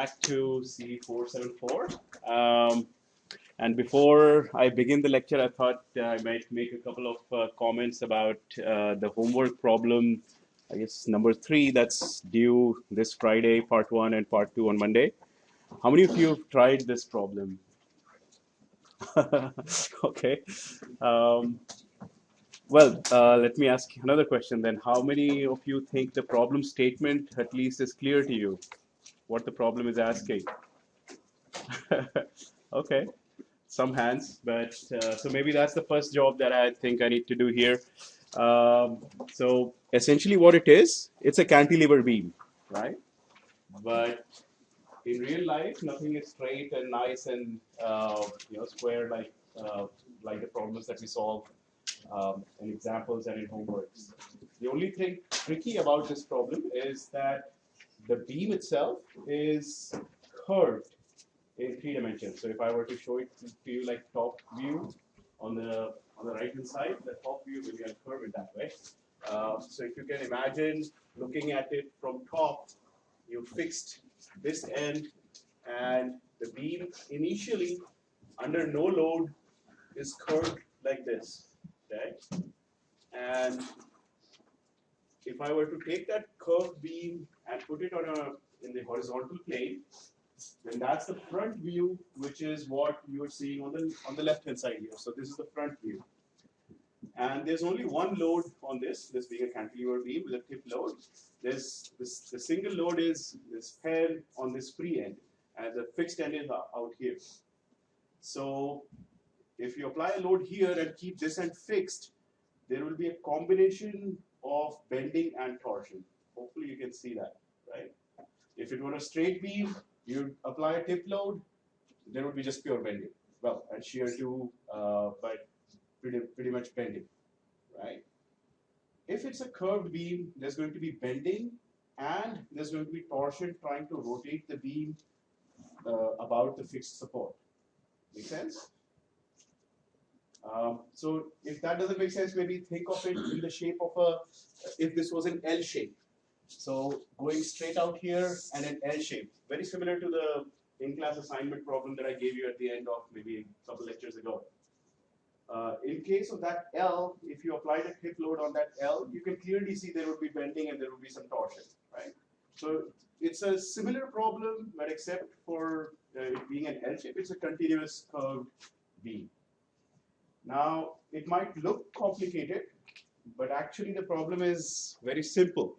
back to CE474. And before I begin the lecture, I thought I might make a couple of comments about the homework problem, I guess number 3, that's due this Friday, part 1 and part 2 on Monday. How many of you have tried this problem? Okay. Let me ask another question then. How many of you think the problem statement at least is clear to you? What the problem is asking? Okay, some hands, but so maybe that's the first job that I think I need to do here. So essentially what it is, it's a cantilever beam, right? But in real life, nothing is straight and nice and square like the problems that we solve in examples and in homeworks. The only thing tricky about this problem is that the beam itself is curved in 3 dimensions. So if I were to show it to you like top view on the right hand side, the top view will be curved that way. So if you can imagine looking at it from top, you fixed this end, and the beam initially under no load is curved like this. Okay, and if I were to take that curved beam and put it in the horizontal plane, then that's the front view, which is what you're seeing on the left hand side here. So this is the front view, and there's only one load on this being a cantilever beam with a tip load. The single load is this pen on this free end, and the fixed end is out here. So if you apply a load here and keep this end fixed, there will be a combination of bending and torsion. Hopefully you can see that, right? If it were a straight beam, you'd apply a tip load, there would be just pure bending. Well, and shear too, but pretty much bending, right? If it's a curved beam, there's going to be bending and there's going to be torsion trying to rotate the beam about the fixed support. Make sense? So if that doesn't make sense, maybe think of it in the shape of if this was an L shape. So going straight out here and an L shape, very similar to the in-class assignment problem that I gave you at the end of maybe a couple lectures ago. In case of that L, if you applied a tip load on that L, you can clearly see there would be bending and there would be some torsion, right? So it's a similar problem, but except for it being an L shape, it's a continuous curved beam. Now, it might look complicated, but actually the problem is very simple.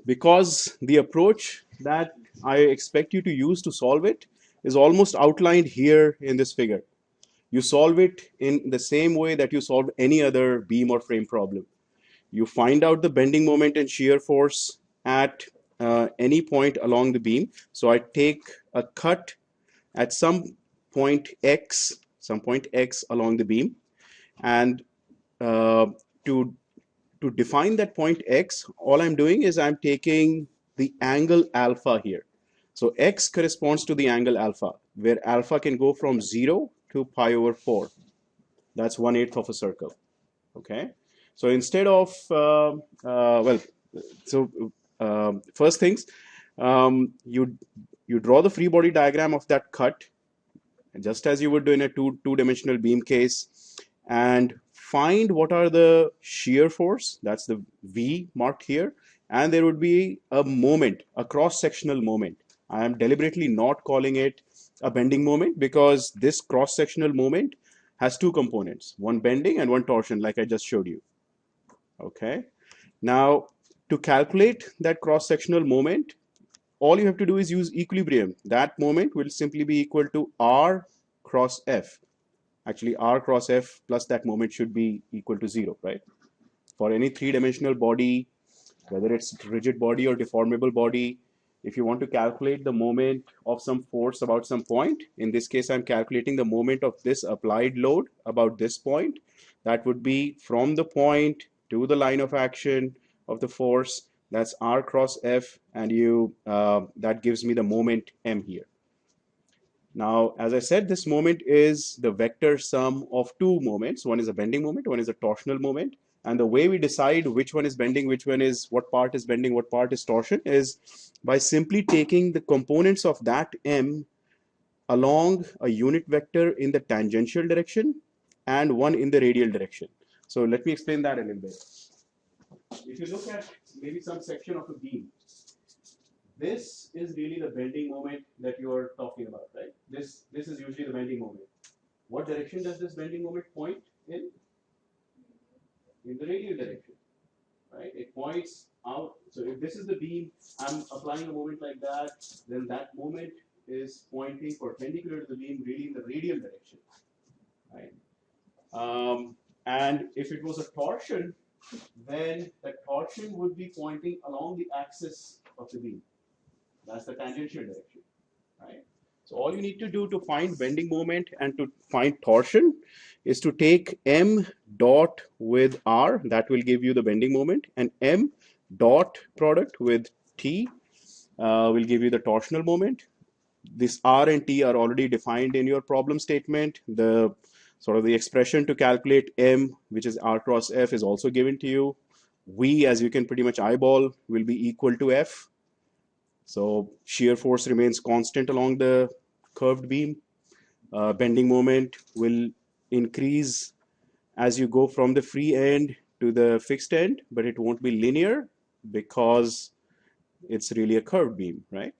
Because the approach that I expect you to use to solve it is almost outlined here in this figure. You solve it in the same way that you solve any other beam or frame problem. You find out the bending moment and shear force at any point along the beam. So I take a cut at some point X along the beam, and to define that point X, all I'm doing is I'm taking the angle alpha here. So X corresponds to the angle alpha, where alpha can go from 0 to pi over 4. That's 1/8 of a circle. Okay. So instead of first things, you draw the free body diagram of that cut, just as you would do in a two-dimensional beam case, and find what are the shear force, that's the V marked here, and there would be a moment, a cross-sectional moment. I am deliberately not calling it a bending moment because this cross-sectional moment has 2 components, one bending and one torsion, like I just showed you. Okay. Now, to calculate that cross-sectional moment, all you have to do is use equilibrium. That moment will simply be equal to R cross F. Actually, R cross F plus that moment should be equal to 0, right? For any 3-dimensional body, whether it's rigid body or deformable body, if you want to calculate the moment of some force about some point, in this case, I'm calculating the moment of this applied load about this point. That would be from the point to the line of action of the force. That's R cross F, and that gives me the moment M here. Now, as I said, this moment is the vector sum of 2 moments. One is a bending moment, one is a torsional moment, And the way we decide which one is bending, which one is, what part is bending, what part is torsion, is by simply taking the components of that M along a unit vector in the tangential direction and one in the radial direction. So let me explain that a little bit. If you look at maybe some section of a beam, this is really the bending moment that you are talking about, right? This is usually the bending moment. What direction does this bending moment point in? In the radial direction, right? It points out. So if this is the beam, I'm applying a moment like that, then that moment is pointing perpendicular to the beam, really in the radial direction, right? And if it was a torsion, then the torsion would be pointing along the axis of the beam. That's the tangential direction, right? So all you need to do to find bending moment and to find torsion is to take M dot with R, that will give you the bending moment, and M dot product with T will give you the torsional moment. This R and T are already defined in your problem statement. The sort of the expression to calculate M, which is R cross F, is also given to you. V, as you can pretty much eyeball, will be equal to F. So shear force remains constant along the curved beam. Bending moment will increase as you go from the free end to the fixed end, but it won't be linear because it's really a curved beam, right?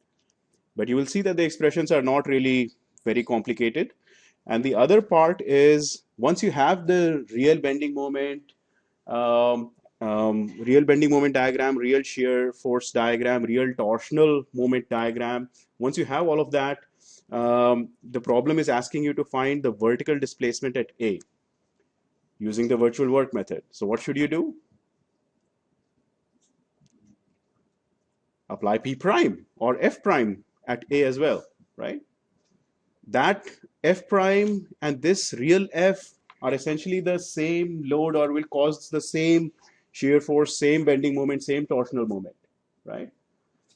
But you will see that the expressions are not really very complicated. And the other part is, once you have the real bending moment, real bending moment diagram, real shear force diagram, real torsional moment diagram, once you have all of that, the problem is asking you to find the vertical displacement at A using the virtual work method. So what should you do? Apply P prime or F prime at A as well, right? That F prime and this real F are essentially the same load, or will cause the same shear force, same bending moment, same torsional moment, right?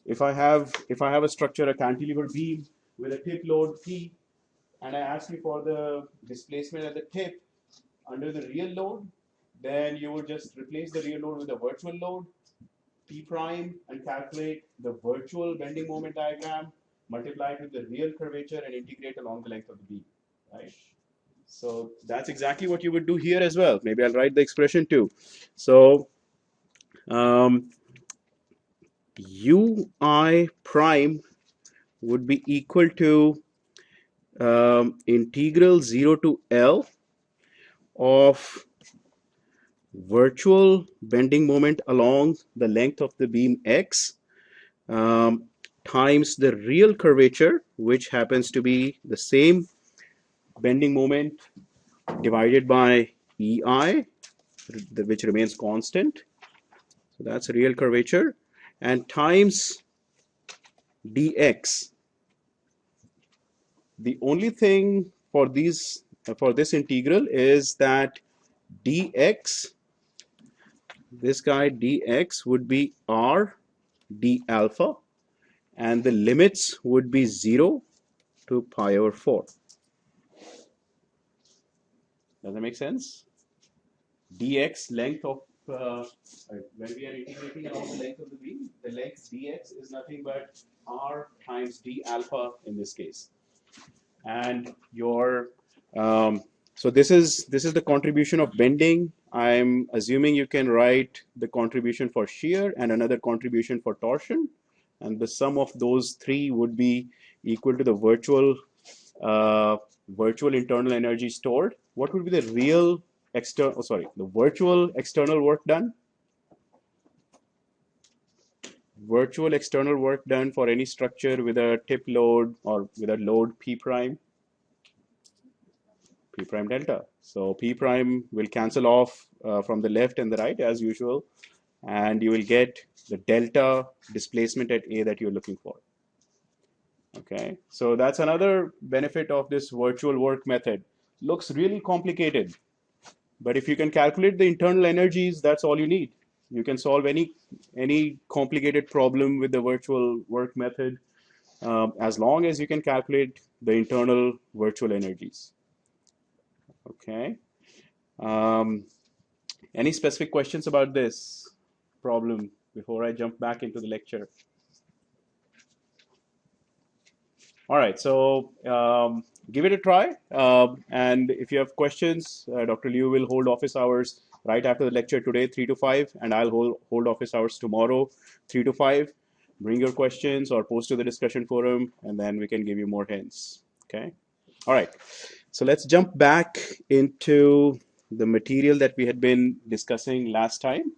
If I have a structure, a cantilever beam with a tip load P, and I ask you for the displacement at the tip under the real load, then you would just replace the real load with a virtual load, P prime, and calculate the virtual bending moment diagram, multiply it with the real curvature, and integrate along the length of the beam, right? So that's exactly what you would do here as well. Maybe I'll write the expression too. So UI prime would be equal to integral 0 to L of virtual bending moment along the length of the beam X times the real curvature, which happens to be the same bending moment divided by EI, which remains constant. So that's real curvature, and times dx. The only thing for this integral is that dx, this guy dx, would be r d alpha, and the limits would be 0 to pi over 4. Does that make sense? Dx, length of, when we are integrating along the length of the beam, the length dx is nothing but r times d alpha in this case. And your, so this is the contribution of bending. I'm assuming you can write the contribution for shear and another contribution for torsion, and the sum of those three would be equal to the virtual internal energy stored. What would be the real external, the virtual external work done? Virtual external work done for any structure with a tip load or with a load P prime delta. So P prime will cancel off from the left and the right as usual, and you will get the delta displacement at A that you're looking for. Okay, so that's another benefit of this virtual work method. Looks really complicated, but if you can calculate the internal energies, that's all you need. You can solve any complicated problem with the virtual work method as long as you can calculate the internal virtual energies. Okay. Any specific questions about this problem before I jump back into the lecture? All right, so give it a try. And if you have questions, Dr. Liu will hold office hours right after the lecture today, 3 to 5, and I'll hold office hours tomorrow, 3 to 5. Bring your questions or post to the discussion forum, and then we can give you more hints. Okay? All right, so let's jump back into the material that we had been discussing last time.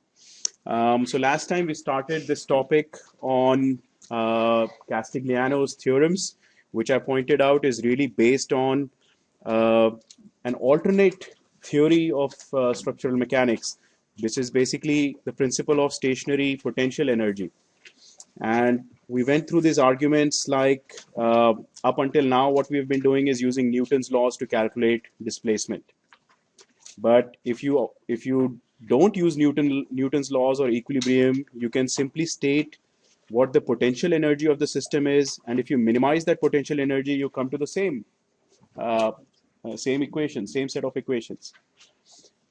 So last time we started this topic on Castigliano's theorems, which I pointed out is really based on uh, an alternate theory of structural mechanics, which is basically the principle of stationary potential energy. And we went through these arguments like up until now, what we've been doing is using Newton's laws to calculate displacement. But if you don't use Newton's laws or equilibrium, you can simply state what the potential energy of the system is, and if you minimize that potential energy, you come to the uh, same equation, same set of equations.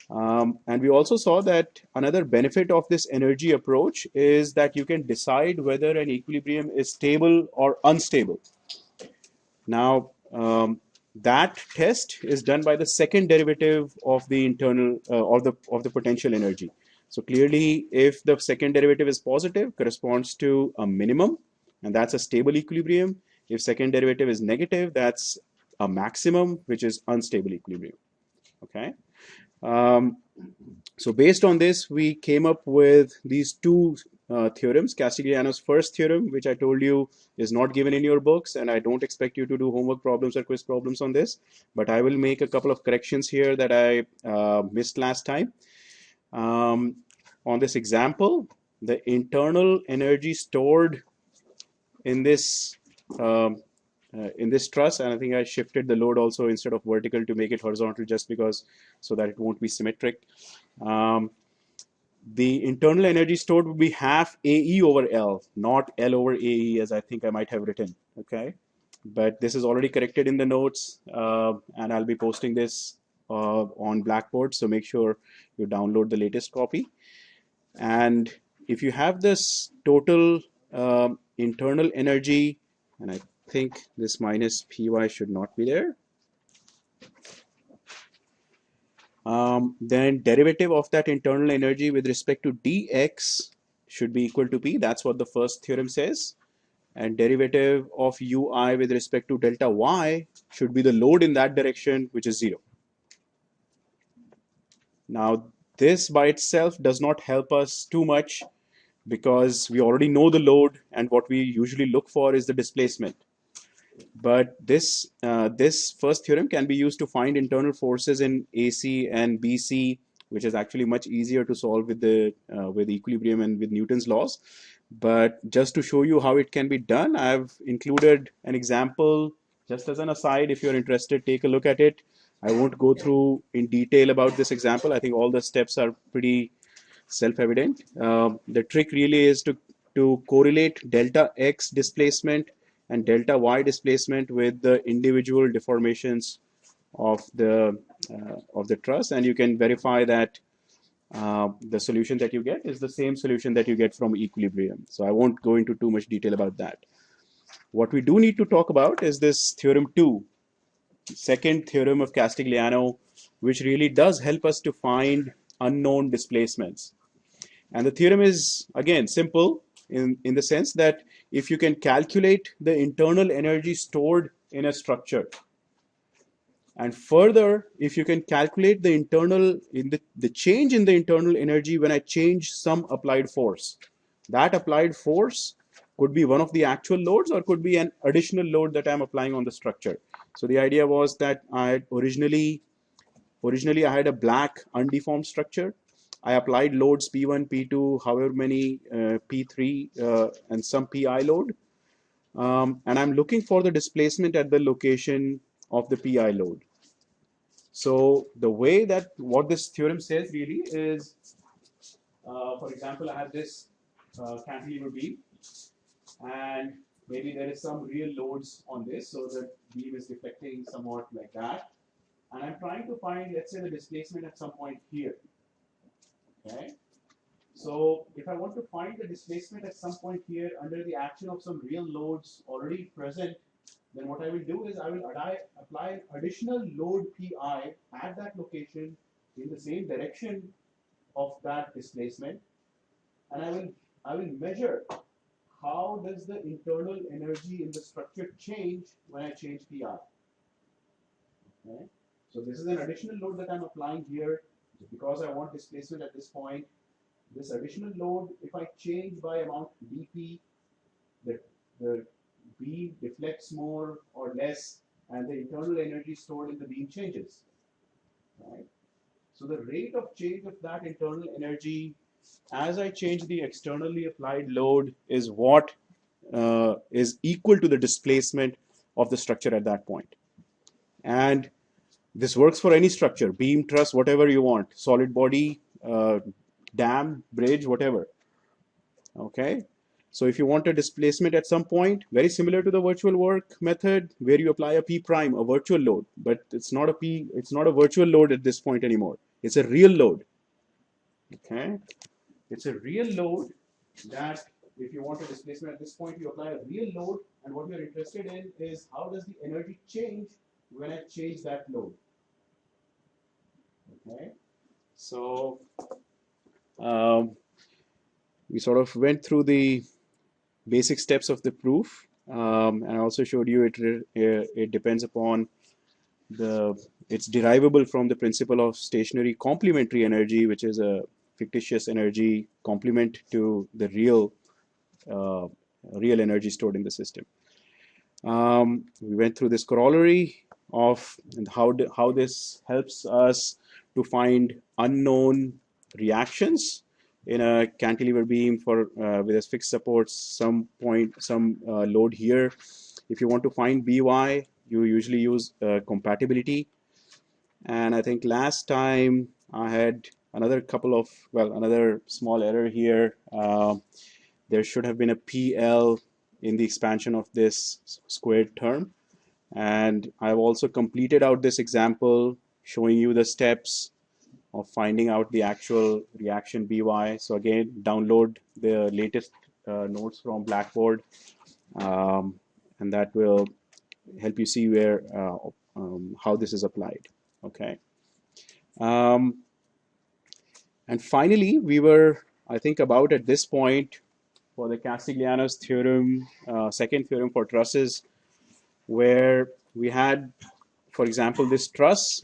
And we also saw that another benefit of this energy approach is that you can decide whether an equilibrium is stable or unstable. Now, that test is done by the second derivative of the internal of the potential energy. So clearly, if the second derivative is positive, corresponds to a minimum, and that's a stable equilibrium. If second derivative is negative, that's a maximum, which is unstable equilibrium. Okay. Um, so based on this, we came up with these two theorems. Castigliano's first theorem, which I told you is not given in your books, and I don't expect you to do homework problems or quiz problems on this, but I will make a couple of corrections here that I missed last time. On this example, the internal energy stored in this truss, and I think I shifted the load also instead of vertical to make it horizontal, just because so that it won't be symmetric. The internal energy stored would be half AE over L, not L over AE, as I think I might have written. Okay, but this is already corrected in the notes, and I'll be posting this on Blackboard, so make sure you download the latest copy. And if you have this total internal energy, and I think this minus Py should not be there, then derivative of that internal energy with respect to dx should be equal to P. That's what the first theorem says. And derivative of ui with respect to delta y should be the load in that direction, which is 0. Now, this by itself does not help us too much because we already know the load, and what we usually look for is the displacement. But this first theorem can be used to find internal forces in AC and BC, which is actually much easier to solve with equilibrium and with Newton's laws. But just to show you how it can be done, I've included an example just as an aside. If you're interested, take a look at it. I won't go through in detail about this example. I think all the steps are pretty self-evident. The trick really is to correlate delta x displacement and delta y displacement with the individual deformations of the truss, and you can verify that the solution that you get is the same solution that you get from equilibrium. So I won't go into too much detail about that. What we do need to talk about is this theorem 2, second theorem of Castigliano, which really does help us to find unknown displacements. And the theorem is, again, simple in the sense that if you can calculate the internal energy stored in a structure, and further, if you can calculate the the change in the internal energy when I change some applied force, that applied force could be one of the actual loads or could be an additional load that I'm applying on the structure. So the idea was that originally I had a black undeformed structure. I applied loads P1, P2, however many P3, and some PI load. And I'm looking for the displacement at the location of the PI load. So the way that what this theorem says really is, for example, I have this cantilever beam, and maybe there is some real loads on this, so the beam is deflecting somewhat like that. And I'm trying to find, let's say, the displacement at some point here. Okay. So if I want to find the displacement at some point here under the action of some real loads already present, then what I will do is I will apply an additional load Pi at that location in the same direction of that displacement, and I will measure how does the internal energy in the structure change when I change Pi. Okay? So this is an additional load that I'm applying here because I want displacement at this point. This additional load, if I change by amount dP, the beam deflects more or less, and the internal energy stored in the beam changes. Right? So the rate of change of that internal energy as I change the externally applied load is what is equal to the displacement of the structure at that point. And this works for any structure, beam, truss, whatever you want, solid body, dam, bridge, whatever. Okay. So if you want a displacement at some point, very similar to the virtual work method where you apply a P prime, a virtual load, but it's not a virtual load at this point anymore. It's a real load. Okay. It's a real load that if you want a displacement at this point, you apply a real load, and what you're interested in is how does the energy change when I change that load. Okay. So we sort of went through the basic steps of the proof, and I also showed you it depends upon it's derivable from the principle of stationary complementary energy, which is a fictitious energy complement to the real energy stored in the system. We went through this corollary of how this helps us to find unknown reactions in a cantilever beam for with a fixed support, some load here. If you want to find By, you usually use compatibility. And I think last time I had another small error here. There should have been a PL in the expansion of this squared term. And I've also completed out this example showing you the steps of finding out the actual reaction By. So again, download the latest notes from Blackboard, and that will help you see where how this is applied. Okay. And finally, we were, I think, about at this point for the Castigliano's theorem, second theorem for trusses, where we had, for example, this truss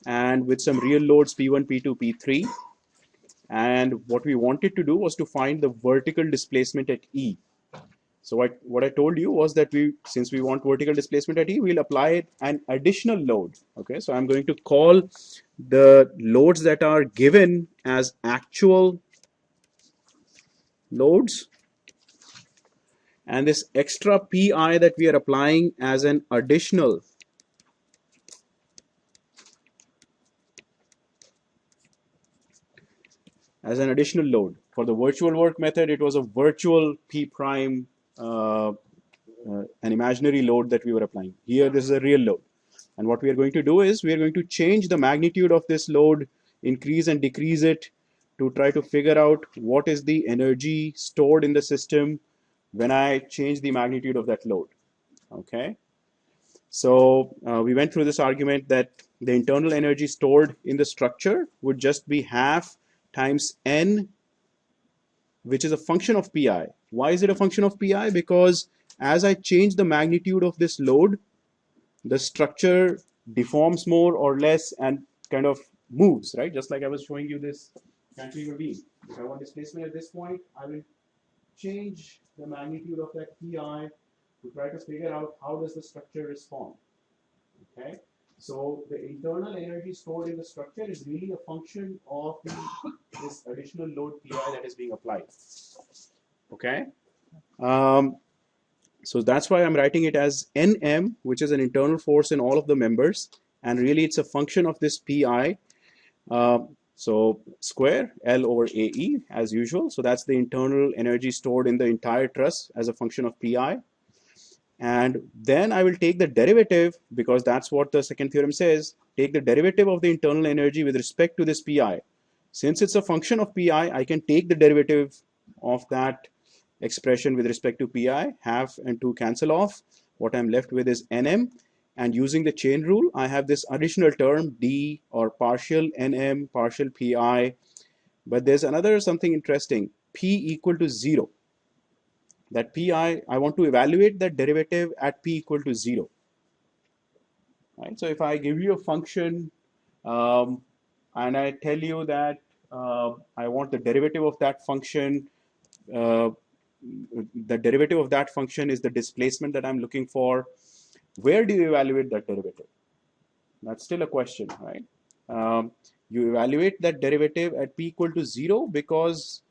and with some real loads P1, P2, P3. And what we wanted to do was to find the vertical displacement at E. So what I told you was that since we want vertical displacement at E, we'll apply an additional load. Okay, so I'm going to call the loads that are given as actual loads, and this extra Pi that we are applying as an additional load. For the virtual work method, it was a virtual P prime, an imaginary load that we were applying. Here, this is a real load. And what we are going to do is we are going to change the magnitude of this load, increase and decrease it to try to figure out what is the energy stored in the system when I change the magnitude of that load. Okay. So we went through this argument that the internal energy stored in the structure would just be half times n, which is a function of Pi. Why is it a function of Pi? Because as I change the magnitude of this load, the structure deforms more or less and kind of moves, right? Just like I was showing you this cantilever beam. If I want displacement at this point, I will change the magnitude of that Pi to try to figure out how does the structure respond. Okay, so the internal energy stored in the structure is really a function of this additional load Pi that is being applied. Okay, so that's why I'm writing it as Nm, which is an internal force in all of the members, and really it's a function of this Pi. So square L over AE as usual. So that's the internal energy stored in the entire truss as a function of Pi. And then I will take the derivative, because that's what the second theorem says, take the derivative of the internal energy with respect to this Pi. Since it's a function of pi, I can take the derivative of that expression with respect to pi. Half and 2 cancel off. What I'm left with is nm. And using the chain rule, I have this additional term d, or partial nm, partial pi. But there's another something interesting, p equal to 0. That pi, I want to evaluate that derivative at p equal to 0. Right? So if I give you a function and I tell you that I want the derivative of that function, the derivative of that function is the displacement that I'm looking for, where do you evaluate that derivative? That's still a question, right? You evaluate that derivative at p equal to 0 because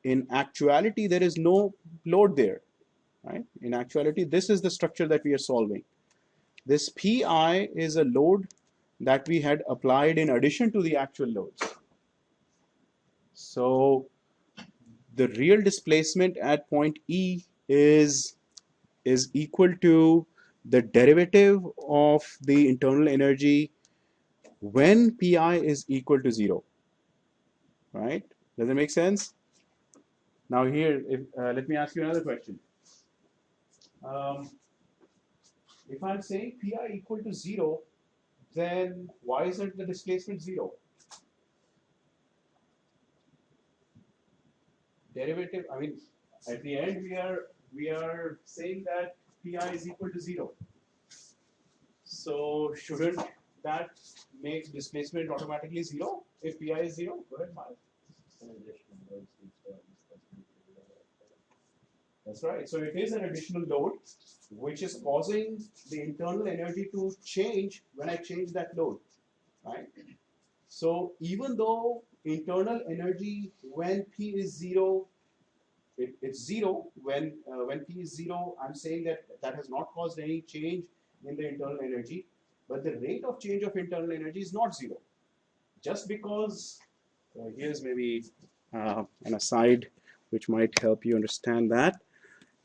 in actuality there is no load there, right? In actuality, this is the structure that we are solving. This pi is a load that we had applied in addition to the actual loads. So the real displacement at point E is equal to the derivative of the internal energy when pi is equal to 0, right? Does it make sense? Now here, let me ask you another question. If I'm saying pi equal to 0, then why isn't the displacement 0? Derivative, I mean, at the end we are saying that pi is equal to 0. So shouldn't that make displacement automatically 0 if pi is 0? Go ahead, Mark. That's right. So it is an additional load which is causing the internal energy to change when I change that load, right? So even though internal energy when p is 0, it's 0 when p is 0, I'm saying that that has not caused any change in the internal energy, but the rate of change of internal energy is not 0. Just because, here's maybe an aside which might help you understand that.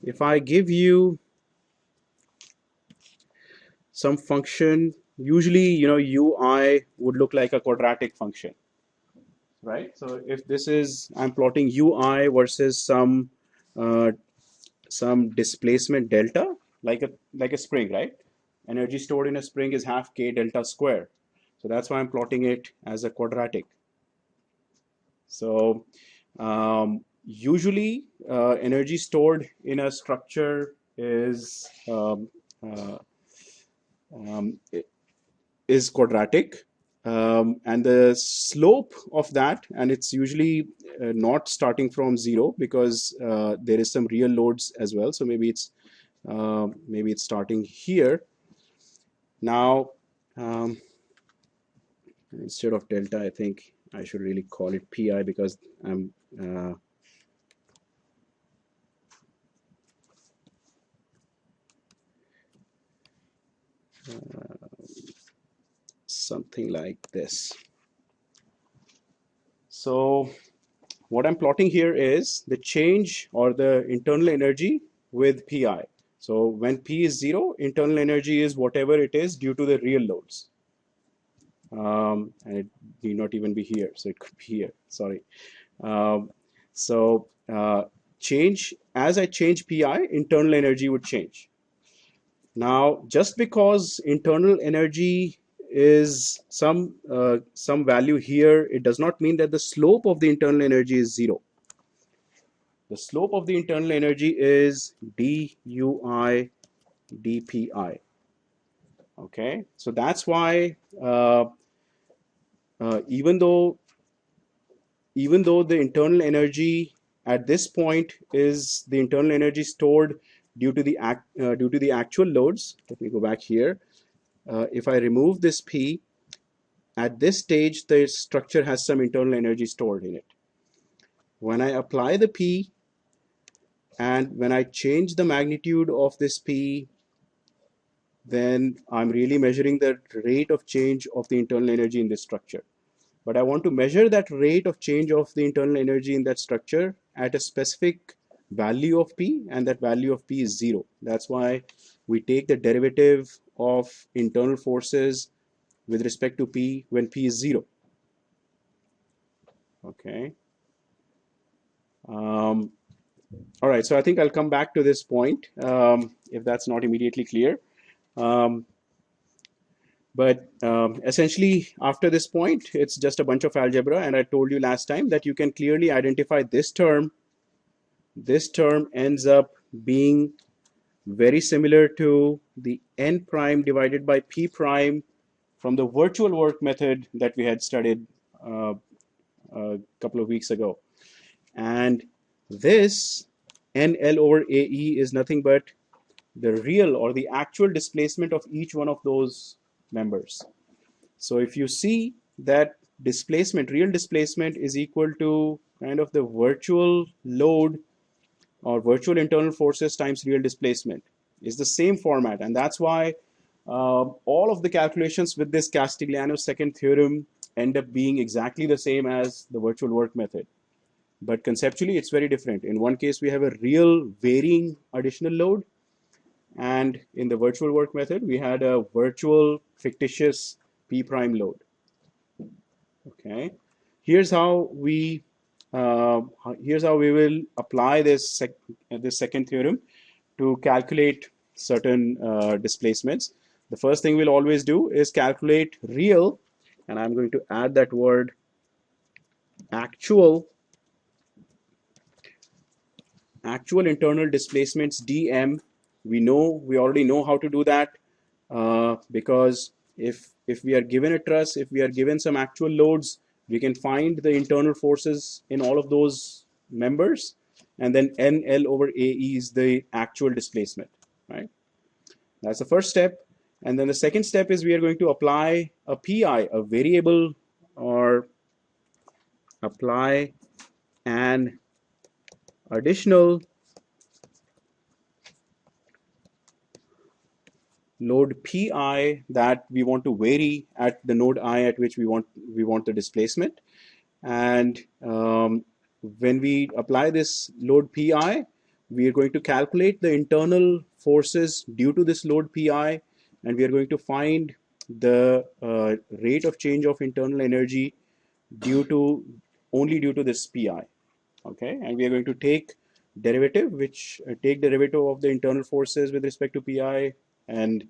If I give you some function, usually, ui would look like a quadratic function, right? So if this is, I'm plotting ui versus some displacement delta, like a spring, right? Energy stored in a spring is half k delta square. So that's why I'm plotting it as a quadratic. So usually energy stored in a structure is quadratic, and the slope of that, and it's usually not starting from 0 because there is some real loads as well. So maybe it's starting here. Now instead of delta, I think I should really call it pi because I'm something like this. So what I'm plotting here is the change or the internal energy with pi. So when p is 0, internal energy is whatever it is due to the real loads. And it need not even be here, so it could be here, sorry. Change, as I change pi, internal energy would change. Now, just because internal energy is some value here, it does not mean that the slope of the internal energy is 0. The slope of the internal energy is dui dpi. Okay, so that's why even though the internal energy at this point is the internal energy stored due to the actual loads. Let me go back here. If I remove this p, at this stage the structure has some internal energy stored in it. When I apply the p and when I change the magnitude of this p, then I'm really measuring the rate of change of the internal energy in this structure. But I want to measure that rate of change of the internal energy in that structure at a specific value of p, and that value of p is 0. That's why we take the derivative of internal forces with respect to p when p is 0. Okay. All right, so I think I'll come back to this point if that's not immediately clear. Um, but essentially, after this point, it's just a bunch of algebra. And I told you last time that you can clearly identify this term. This term ends up being very similar to the n prime divided by p prime from the virtual work method that we had studied a couple of weeks ago. And this NL over AE is nothing but the real or the actual displacement of each one of those members. So if you see that displacement, real displacement is equal to kind of the virtual load or virtual internal forces times real displacement is the same format. And that's why all of the calculations with this Castigliano's second theorem end up being exactly the same as the virtual work method. But conceptually, it's very different. In one case, we have a real varying additional load. And in the virtual work method, we had a virtual fictitious P prime load. Okay. Here's how we will apply this second theorem to calculate certain displacements. The first thing we'll always do is calculate real, and I'm going to add that word actual internal displacements dm. We already know how to do that because if we are given a truss, if we are given some actual loads, we can find the internal forces in all of those members, and then NL over AE is the actual displacement, right? That's the first step. And then the second step is we are going to apply a PI, a variable, or apply an additional load Pi that we want to vary at the node I at which we want the displacement. And when we apply this load Pi, we are going to calculate the internal forces due to this load Pi, and we are going to find the rate of change of internal energy only due to this Pi. Okay, and we are going to take derivative of the internal forces with respect to Pi and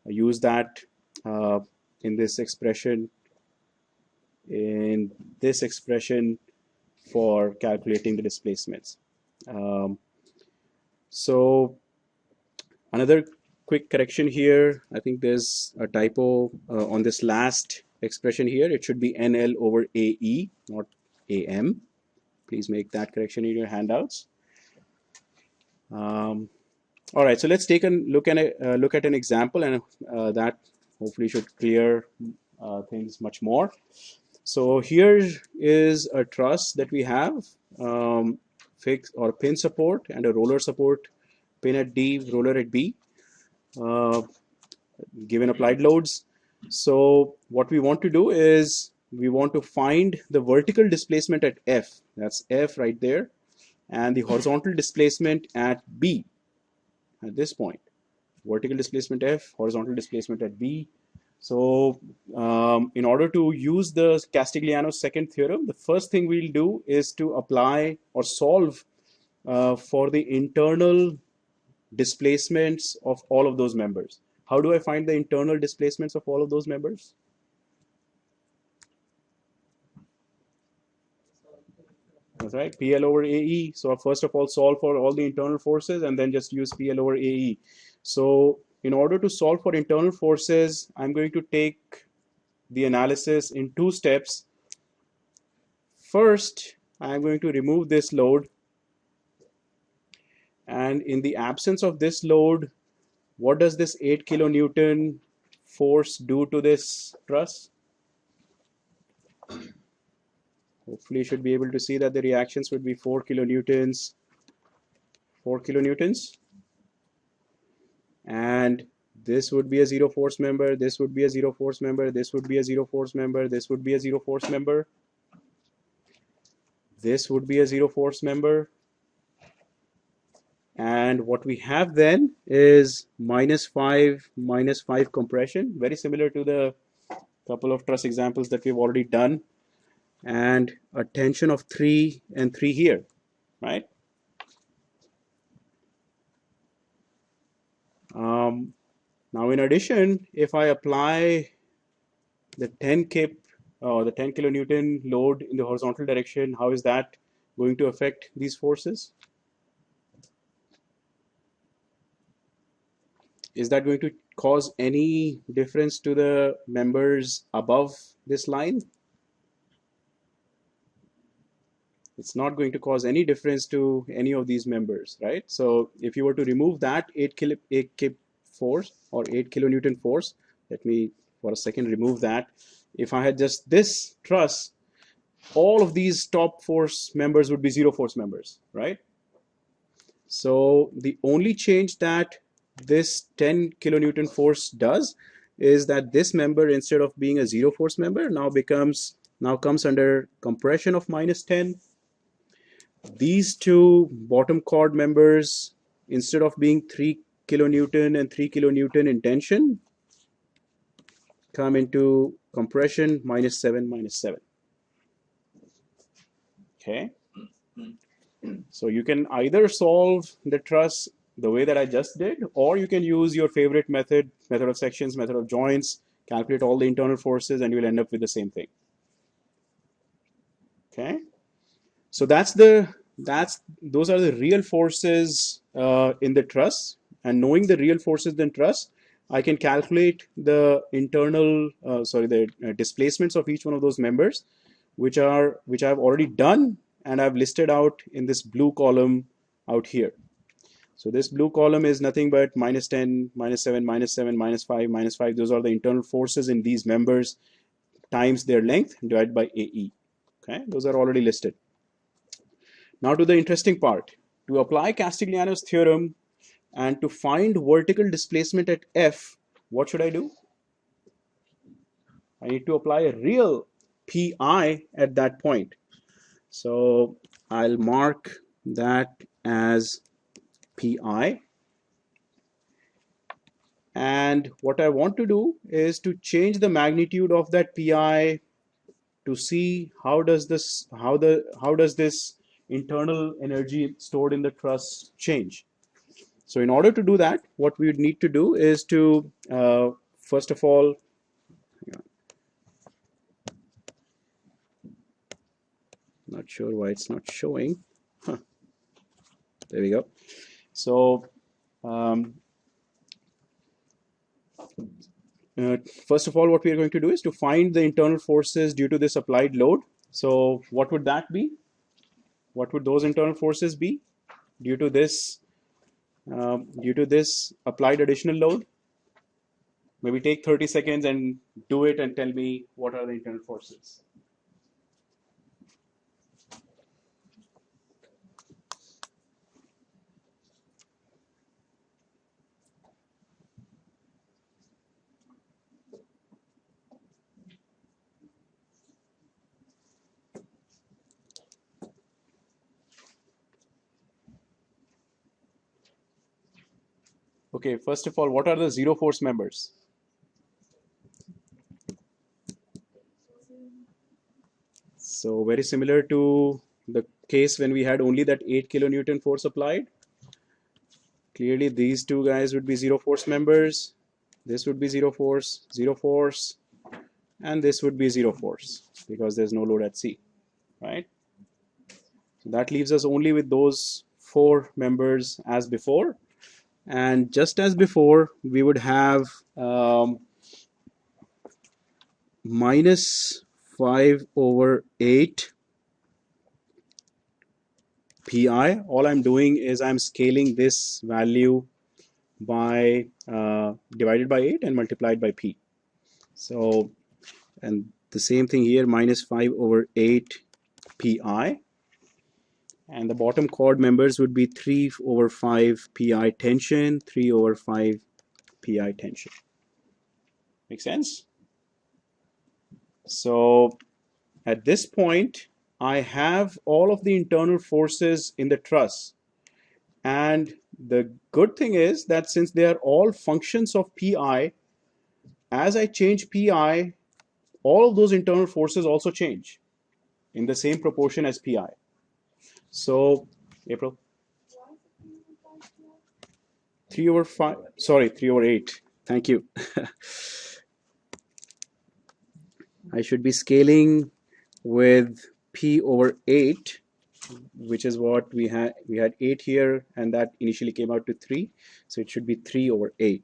use that in this expression for calculating the displacements. So another quick correction here. I think there's a typo on this last expression here. It should be NL over AE, not AM. Please make that correction in your handouts. All right, so let's take a look at an example, and that hopefully should clear things much more. So here is a truss that we have, fixed or pin support and a roller support, pin at D, roller at B, given applied loads. So what we want to do is we want to find the vertical displacement at F, that's F right there, and the horizontal displacement at B at this point. Vertical displacement F, horizontal displacement at B. So in order to use the Castigliano's second theorem, the first thing we'll do is to apply or solve for the internal displacements of all of those members. How do I find the internal displacements of all of those members? That's right, PL over AE. So first of all, solve for all the internal forces and then just use PL over AE. So in order to solve for internal forces, I'm going to take the analysis in two steps. First, I'm going to remove this load. And in the absence of this load, what does this 8 kilonewton force do to this truss? Hopefully you should be able to see that the reactions would be 4 kilonewtons. 4 kilonewtons. And this would be a zero force member, this would be a zero force member, this would be a zero force member, this would be a zero force member, this would be a zero force member. And what we have then is minus 5 compression, very similar to the couple of truss examples that we've already done. and a tension of 3 and 3 here, right? Now in addition, if I apply the 10 kip or the 10 kilonewton load in the horizontal direction, how is that going to affect these forces? Is that going to cause any difference to the members above this line? It's not going to cause any difference to any of these members, right? So if you were to remove that 8 kip force or 8 kilonewton force, let me for a second remove that. If I had just this truss, all of these top force members would be zero force members, right? So the only change that this 10 kilonewton force does is that this member, instead of being a zero force member, now comes under compression of -10. These two bottom chord members, instead of being 3 kilonewton and 3 kilonewton in tension, come into compression -7, -7. Okay. So you can either solve the truss the way that I just did, or you can use your favorite method of sections, method of joints, calculate all the internal forces, and you'll end up with the same thing. Okay. So those are the real forces in the truss, and knowing the real forces in the truss, I can calculate the displacements of each one of those members, which I've already done and I've listed out in this blue column out here. So this blue column is nothing but -10, -7, -7, -5, -5. Those are the internal forces in these members times their length divided by AE. Okay, those are already listed. Now to the interesting part. To apply Castigliano's theorem and to find vertical displacement at F, what should I do? I need to apply a real PI at that point. So I'll mark that as PI. And what I want to do is to change the magnitude of that PI to see how does this internal energy stored in the truss change. So in order to do that, what we would need to do is to first of all, not sure why it's not showing. Huh. There we go. So first of all, what we are going to do is to find the internal forces due to this applied load. So what would that be? What would those internal forces be due to this applied additional load? Maybe take 30 seconds and do it and tell me what are the internal forces. Okay, first of all, what are the zero force members? So very similar to the case when we had only that 8 kilonewton force applied. Clearly these two guys would be zero force members. This would be zero force, and this would be zero force because there's no load at C, right? So that leaves us only with those 4 members as before. And just as before, we would have -5/8 PI. All I'm doing is I'm scaling this value by divided by 8 and multiplied by P. So, and the same thing here, -5/8 PI. And the bottom chord members would be 3/5 PI tension, 3/5 PI tension. Make sense? So at this point, I have all of the internal forces in the truss. And the good thing is that since they are all functions of PI, as I change PI, all of those internal forces also change. in the same proportion as pi. So, April? 3 over 5, sorry, 3 over 8. Thank you. I should be scaling with p over 8, which is what we had. We had 8 here, and that initially came out to 3. So it should be 3 over 8.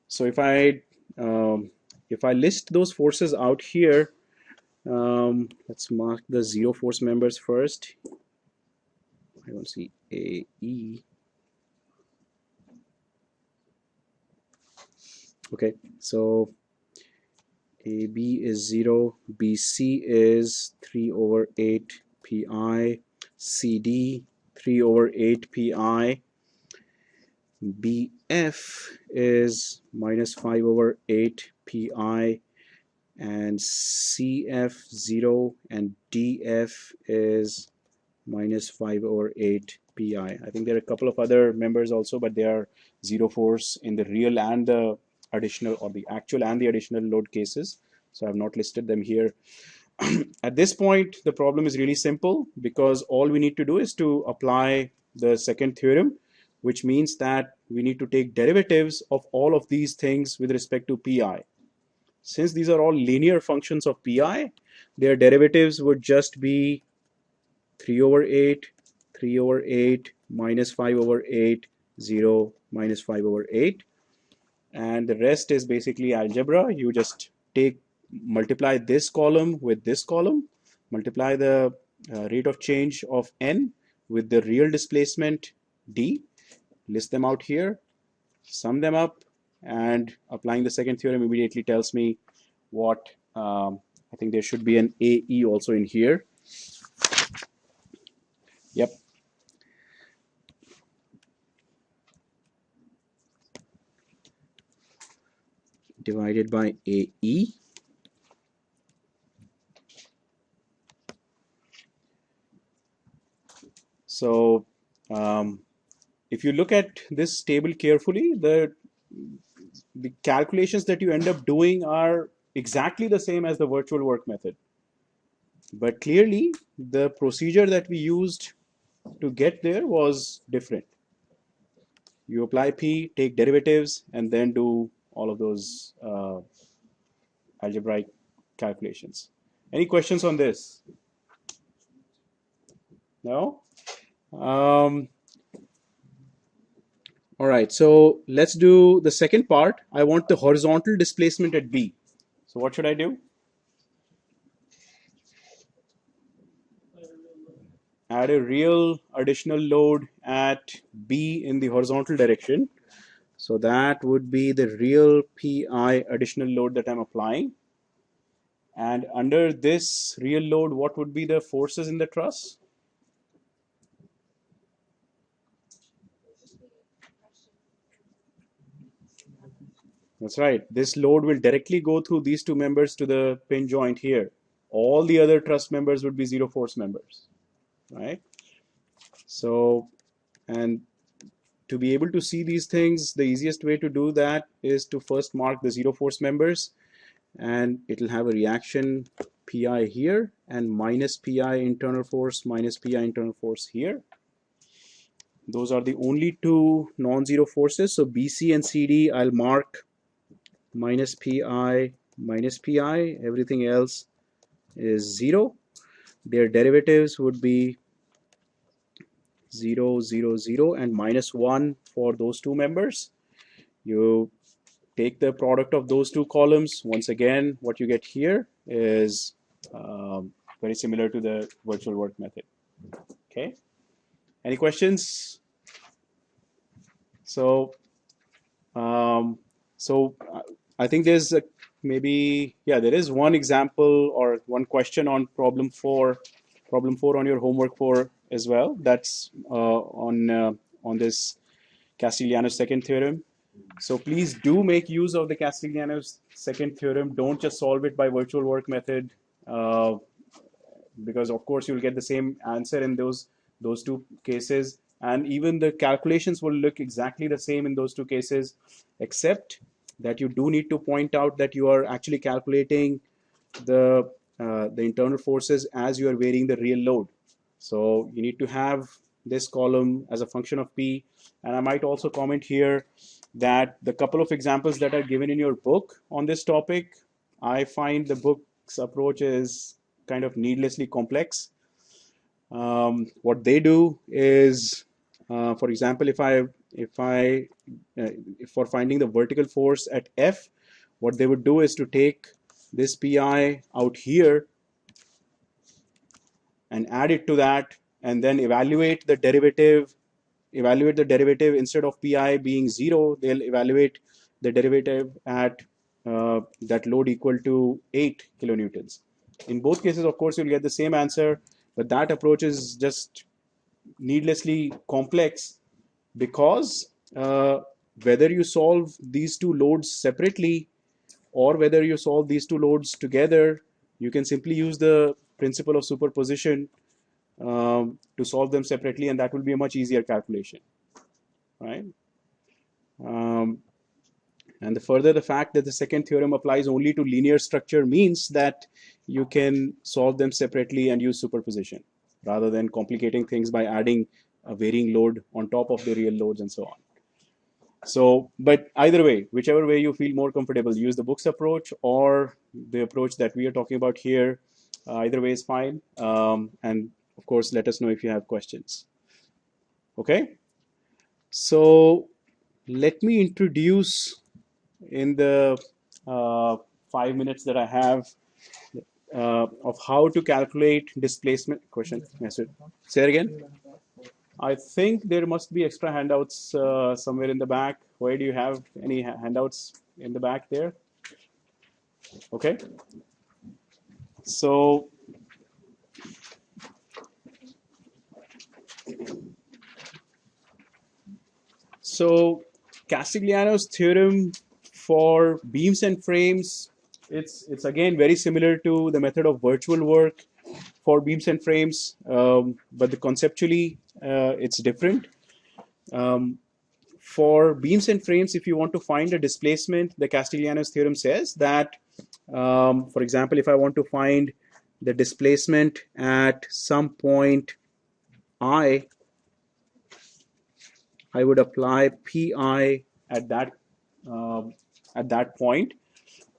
So if I list those forces out here, let's mark the zero force members first. I don't see AE. Okay, so AB is 0, BC is 3 over 8 pi, CD 3 over 8 pi, BF is minus 5 over 8 pi, and CF 0 and DF is minus 5 over 8 pi. I think there are a couple of other members also, but they are zero force in the real and the additional, or the actual and the additional load cases. So I have not listed them here. At this point, the problem is really simple, because all we need to do is to apply the second theorem, which means that we need to take derivatives of all of these things with respect to pi. Since these are all linear functions of pi, their derivatives would just be 3 over 8, 3 over 8, minus 5 over 8, 0, minus 5 over 8. And the rest is basically algebra. You just multiply this column with this column, multiply the rate of change of n with the real displacement d, list them out here, sum them up, and applying the second theorem immediately tells me what, I think there should be an AE also in here. Yep. Divided by AE. So if you look at this table carefully, the calculations that you end up doing are exactly the same as the virtual work method. But clearly, the procedure that we used to get there was different. You apply P, take derivatives, and then do all of those algebraic calculations. Any questions on this? No? All right, so let's do the second part. I want the horizontal displacement at B. So what should I do? Add a real additional load at B in the horizontal direction. So that would be the real PI additional load that I'm applying. And under this real load, what would be the forces in the truss? That's right. This load will directly go through these two members to the pin joint here. All the other truss members would be zero force members, right? So, and to be able to see these things, the easiest way to do that is to first mark the zero force members, and it'll have a reaction pi here and minus pi internal force minus pi internal force here. Those are the only two non-zero forces. So BC and CD, I'll mark minus pi, everything else is 0. Their derivatives would be 0, 0, 0, and minus 1 for those two members. You take the product of those two columns. Once again, what you get here is very similar to the virtual work method. Okay. Any questions? So, I think there's there is one example or one question on problem 4 on your homework 4 as well. That's on this Castigliano's second theorem. So please do make use of the Castigliano's second theorem. Don't just solve it by virtual work method, because of course you'll get the same answer in those two cases, and even the calculations will look exactly the same in those two cases, except that you do need to point out that you are actually calculating the internal forces as you are varying the real load. So you need to have this column as a function of P. And I might also comment here that the couple of examples that are given in your book on this topic, I find the book's approach is kind of needlessly complex. What they do is, for example, if for finding the vertical force at F, what they would do is to take this pi out here and add it to that, and then evaluate the derivative. Evaluate the derivative instead of pi being 0, they'll evaluate the derivative at that load equal to 8 kilonewtons. In both cases, of course, you'll get the same answer, but that approach is just needlessly complex because whether you solve these two loads separately or whether you solve these two loads together, you can simply use the principle of superposition to solve them separately, and that will be a much easier calculation, right? And the fact that the second theorem applies only to linear structure means that you can solve them separately and use superposition rather than complicating things by adding a varying load on top of the real loads and so on. So, but either way, whichever way you feel more comfortable, use the book's approach or the approach that we are talking about here. Either way is fine. And of course, let us know if you have questions. Okay. So let me introduce in the 5 minutes that I have of how to calculate displacement. Question. Yes, sir. Say it again. I think there must be extra handouts somewhere in the back. Where do you have any handouts in the back there? Okay. So Castigliano's theorem for beams and frames, it's again very similar to the method of virtual work for beams and frames, but conceptually it's different. For beams and frames, if you want to find a displacement, the Castigliano's theorem says that, for example, if I want to find the displacement at some point I would apply pi at that point,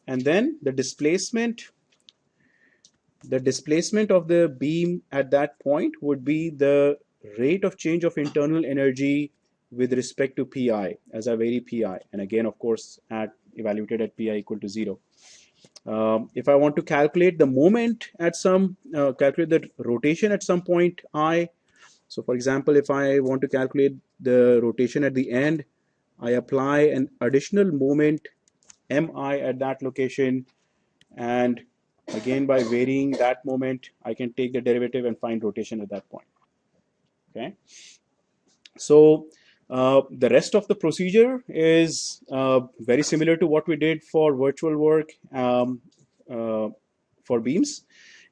and then the displacement of the beam at that point would be the rate of change of internal energy with respect to pi as I vary pi, and again, of course, evaluated at pi equal to 0. If I want to calculate the moment at calculate the rotation at some point I, so for example, if I want to calculate the rotation at the end, I apply an additional moment mi at that location, and again, by varying that moment, I can take the derivative and find rotation at that point. Okay. So the rest of the procedure is very similar to what we did for virtual work for beams.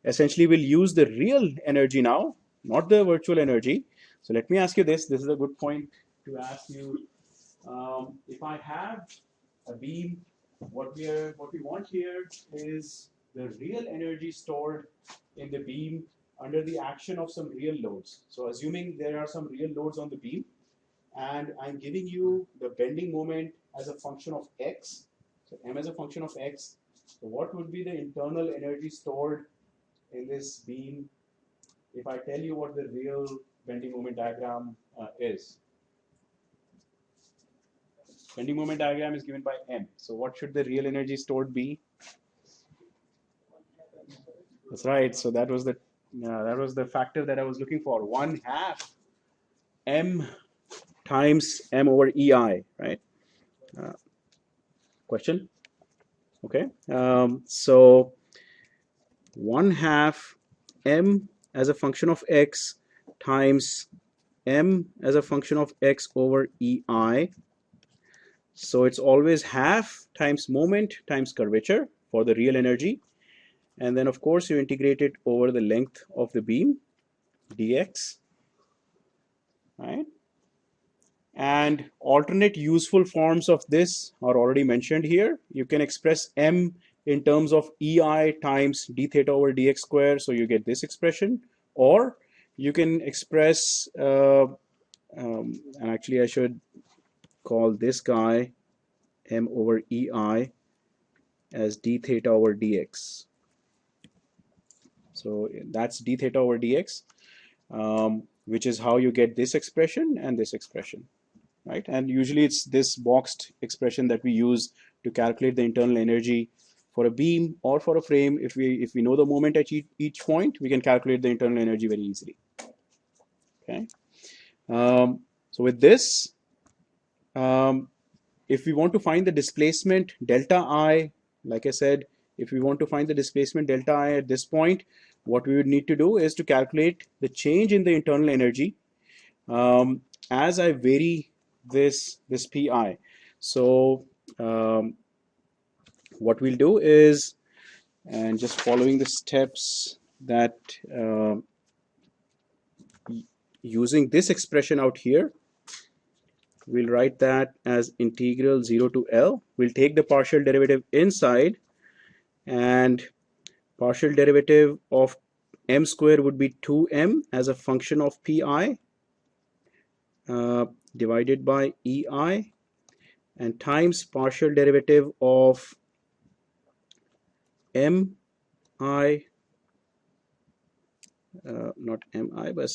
Essentially, we'll use the real energy now, not the virtual energy. So let me ask you this. This is a good point to ask you. If I have a beam, what we want here is the real energy stored in the beam under the action of some real loads. So assuming there are some real loads on the beam, and I'm giving you the bending moment as a function of x, so m as a function of x, so what would be the internal energy stored in this beam if I tell you what the real bending moment diagram is? Bending moment diagram is given by m. So what should the real energy stored be? That's right. So that was the factor that I was looking for. 1/2 m times m over ei, right? Question? Okay. So 1/2 m as a function of x times m as a function of x over ei. So it's always half times moment times curvature for the real energy. And then, of course, you integrate it over the length of the beam, dx, right? And alternate useful forms of this are already mentioned here. You can express m in terms of ei times d theta over dx square, so you get this expression. Or you can express, and actually I should call this guy m over ei as d theta over dx. So that's d theta over dx, which is how you get this expression and this expression, right? And usually it's this boxed expression that we use to calculate the internal energy for a beam or for a frame. If we know the moment at each point, we can calculate the internal energy very easily. Okay. So with this, if we want to find the displacement delta I, like I said, if we want to find the displacement delta I at this point, what we would need to do is to calculate the change in the internal energy as I vary this pi. So what we'll do is, and just following the steps that using this expression out here, we'll write that as integral 0 to L. We'll take the partial derivative inside, and partial derivative of m square would be 2m as a function of pi divided by ei, and times partial derivative of mi, not mi, but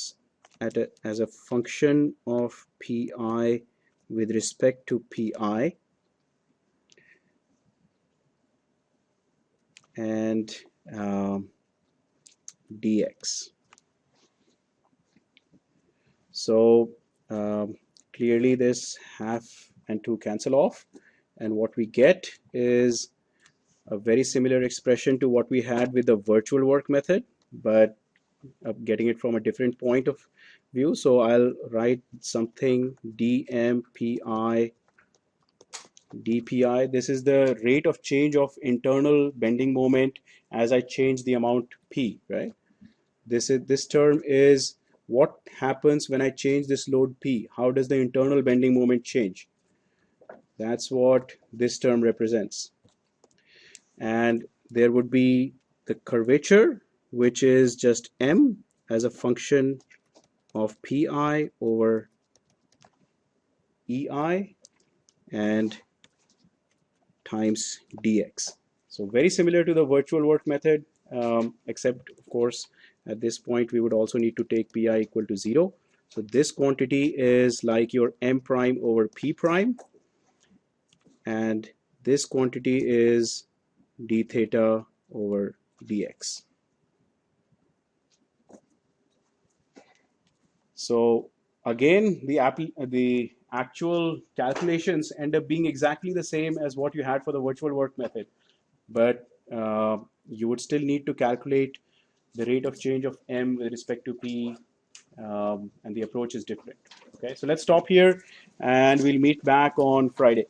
as a function of pi with respect to pi, and dx. So clearly this half and 2 cancel off, and what we get is a very similar expression to what we had with the virtual work method, but getting it from a different point of view. So I'll write something dmpi dpi. This is the rate of change of internal bending moment as I change the amount p, right? This term is what happens when I change this load p. How does the internal bending moment change? That's what this term represents. And there would be the curvature, which is just m as a function of pi over ei and times dx. So very similar to the virtual work method, except of course at this point we would also need to take pi equal to 0. So this quantity is like your m prime over p prime, and this quantity is d theta over dx. So again, the actual calculations end up being exactly the same as what you had for the virtual work method, but you would still need to calculate the rate of change of m with respect to p, and the approach is different. Okay, so let's stop here and we'll meet back on Friday.